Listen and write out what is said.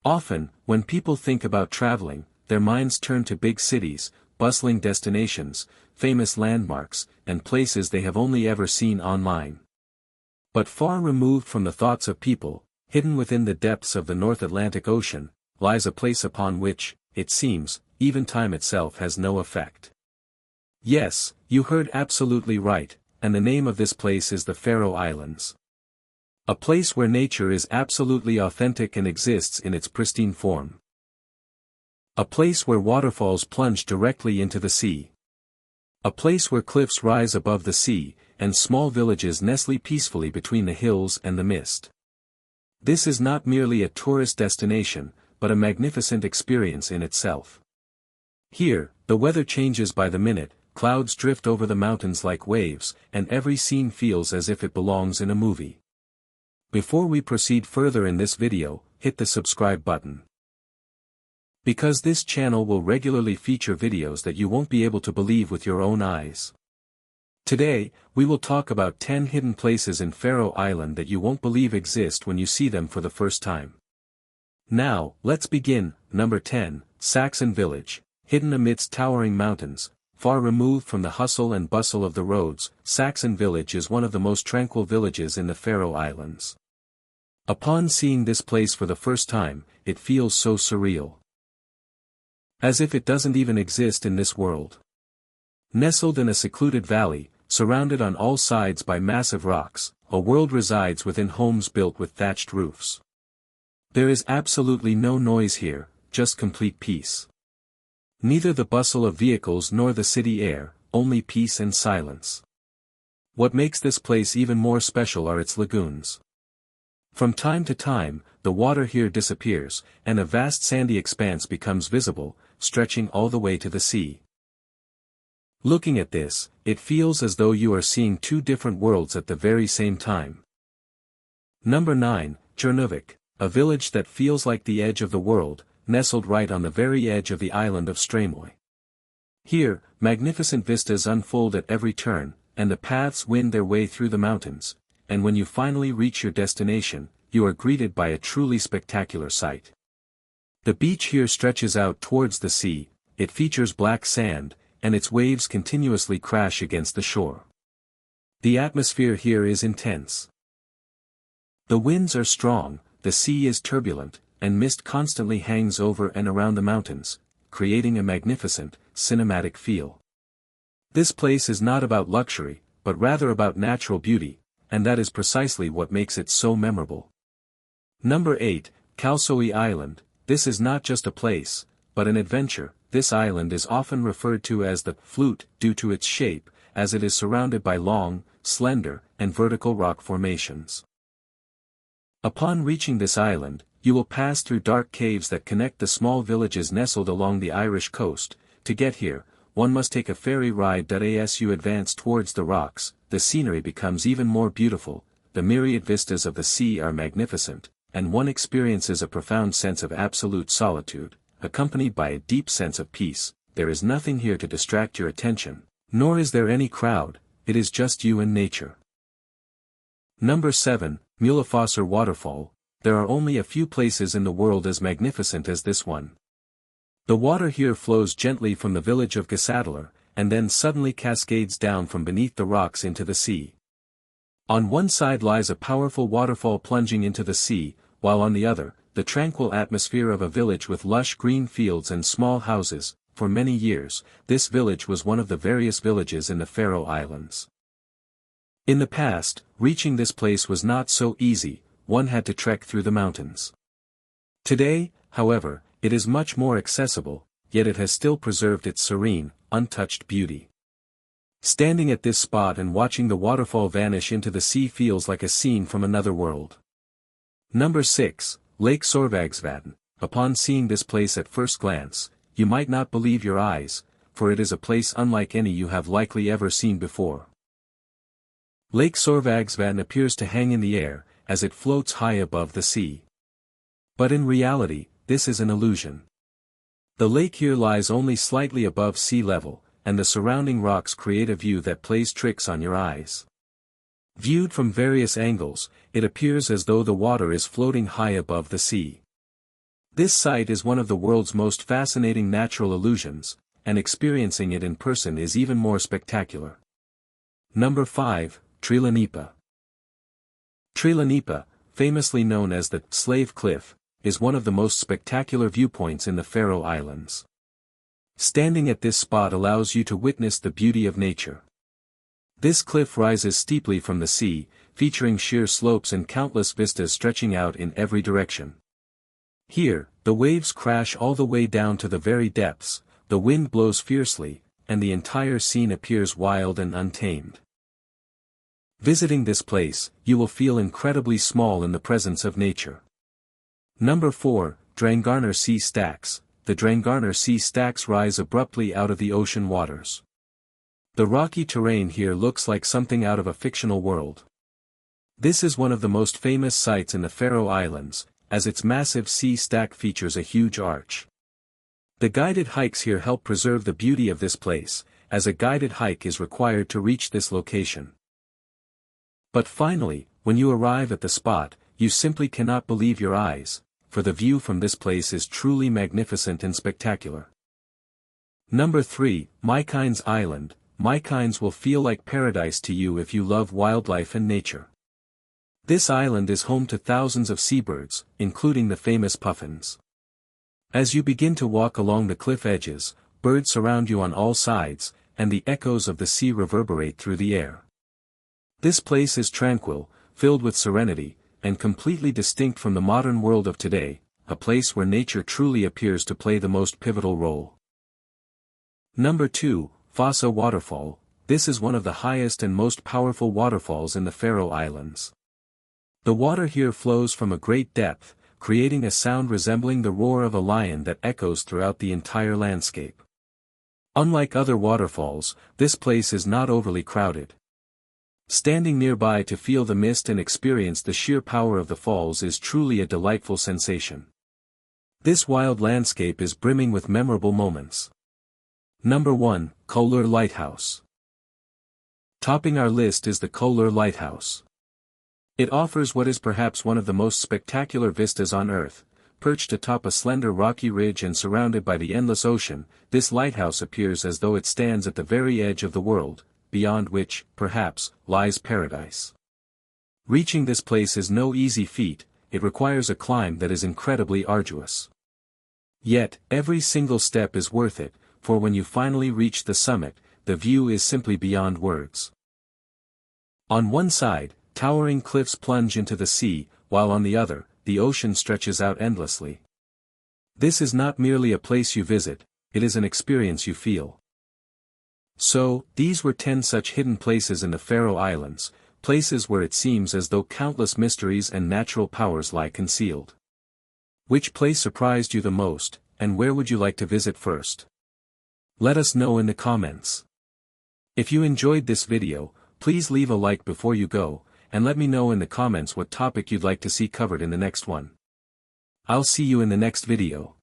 Often, when people think about traveling, their minds turn to big cities, bustling destinations, famous landmarks, and places they have only ever seen online. But far removed from the thoughts of people, hidden within the depths of the North Atlantic Ocean, lies a place upon which, it seems, even time itself has no effect. Yes, you heard absolutely right, and the name of this place is the Faroe Islands. A place where nature is absolutely authentic and exists in its pristine form. A place where waterfalls plunge directly into the sea. A place where cliffs rise above the sea, and small villages nestle peacefully between the hills and the mist. This is not merely a tourist destination, but a magnificent experience in itself. Here, the weather changes by the minute, clouds drift over the mountains like waves, and every scene feels as if it belongs in a movie. Before we proceed further in this video, hit the subscribe button. Because this channel will regularly feature videos that you won't be able to believe with your own eyes. Today, we will talk about 10 hidden places in Faroe Island that you won't believe exist when you see them for the first time. Now, let's begin. Number 10, Saksun Village. Hidden amidst towering mountains, far removed from the hustle and bustle of the roads, Saksun Village is one of the most tranquil villages in the Faroe Islands. Upon seeing this place for the first time, it feels so surreal. As if it doesn't even exist in this world. Nestled in a secluded valley, surrounded on all sides by massive rocks, a world resides within homes built with thatched roofs. There is absolutely no noise here, just complete peace. Neither the bustle of vehicles nor the city air, only peace and silence. What makes this place even more special are its lagoons. From time to time, the water here disappears, and a vast sandy expanse becomes visible, stretching all the way to the sea. Looking at this, it feels as though you are seeing two different worlds at the very same time. Number 9, Trælanípa, a village that feels like the edge of the world, nestled right on the very edge of the island of Streymoy. Here, magnificent vistas unfold at every turn, and the paths wind their way through the mountains, and when you finally reach your destination, you are greeted by a truly spectacular sight. The beach here stretches out towards the sea, it features black sand, and its waves continuously crash against the shore. The atmosphere here is intense. The winds are strong, the sea is turbulent, and mist constantly hangs over and around the mountains, creating a magnificent, cinematic feel. This place is not about luxury, but rather about natural beauty, and that is precisely what makes it so memorable. Number 8, Kallur Island. This is not just a place, but an adventure. This island is often referred to as the flute due to its shape, as it is surrounded by long, slender, and vertical rock formations. Upon reaching this island, you will pass through dark caves that connect the small villages nestled along the Irish coast. To get here, one must take a ferry ride. As you advance towards the rocks, the scenery becomes even more beautiful, the myriad vistas of the sea are magnificent, and one experiences a profound sense of absolute solitude, accompanied by a deep sense of peace. There is nothing here to distract your attention, nor is there any crowd, it is just you and nature. Number 7, Múlafossur Waterfall. There are only a few places in the world as magnificent as this one. The water here flows gently from the village of Gásadalur, and then suddenly cascades down from beneath the rocks into the sea. On one side lies a powerful waterfall plunging into the sea, while on the other, the tranquil atmosphere of a village with lush green fields and small houses. For many years, this village was one of the various villages in the Faroe Islands. In the past, reaching this place was not so easy, one had to trek through the mountains. Today, however, it is much more accessible, yet it has still preserved its serene, untouched beauty. Standing at this spot and watching the waterfall vanish into the sea feels like a scene from another world. Number 6, Lake Sørvágsvatn. Upon seeing this place at first glance, you might not believe your eyes, for it is a place unlike any you have likely ever seen before. Lake Sørvágsvatn appears to hang in the air, as it floats high above the sea. But in reality, this is an illusion. The lake here lies only slightly above sea level, and the surrounding rocks create a view that plays tricks on your eyes. Viewed from various angles, it appears as though the water is floating high above the sea. This site is one of the world's most fascinating natural illusions, and experiencing it in person is even more spectacular. Number 5, Trælanípa. Trælanípa, famously known as the Slave Cliff, is one of the most spectacular viewpoints in the Faroe Islands. Standing at this spot allows you to witness the beauty of nature. This cliff rises steeply from the sea, featuring sheer slopes and countless vistas stretching out in every direction. Here, the waves crash all the way down to the very depths, the wind blows fiercely, and the entire scene appears wild and untamed. Visiting this place, you will feel incredibly small in the presence of nature. Number 4, Drangarnir Sea Stacks. The Drangarnir Sea Stacks rise abruptly out of the ocean waters. The rocky terrain here looks like something out of a fictional world. This is one of the most famous sites in the Faroe Islands, as its massive sea stack features a huge arch. The guided hikes here help preserve the beauty of this place, as a guided hike is required to reach this location. But finally, when you arrive at the spot, you simply cannot believe your eyes, for the view from this place is truly magnificent and spectacular. Number 3, Mykines Island. Mykines will feel like paradise to you if you love wildlife and nature. This island is home to thousands of seabirds, including the famous puffins. As you begin to walk along the cliff edges, birds surround you on all sides, and the echoes of the sea reverberate through the air. This place is tranquil, filled with serenity, and completely distinct from the modern world of today, a place where nature truly appears to play the most pivotal role. Number 2, Múlafossur Waterfall. This is one of the highest and most powerful waterfalls in the Faroe Islands. The water here flows from a great depth, creating a sound resembling the roar of a lion that echoes throughout the entire landscape. Unlike other waterfalls, this place is not overly crowded. Standing nearby to feel the mist and experience the sheer power of the falls is truly a delightful sensation. This wild landscape is brimming with memorable moments. Number 1, Kallur Lighthouse. Topping our list is the Kallur Lighthouse. It offers what is perhaps one of the most spectacular vistas on Earth. Perched atop a slender rocky ridge and surrounded by the endless ocean, this lighthouse appears as though it stands at the very edge of the world, beyond which, perhaps, lies paradise. Reaching this place is no easy feat, it requires a climb that is incredibly arduous. Yet, every single step is worth it, for when you finally reach the summit, the view is simply beyond words. On one side, towering cliffs plunge into the sea, while on the other, the ocean stretches out endlessly. This is not merely a place you visit, it is an experience you feel. So, these were 10 such hidden places in the Faroe Islands, places where it seems as though countless mysteries and natural powers lie concealed. Which place surprised you the most, and where would you like to visit first? Let us know in the comments. If you enjoyed this video, please leave a like before you go, and let me know in the comments what topic you'd like to see covered in the next one. I'll see you in the next video.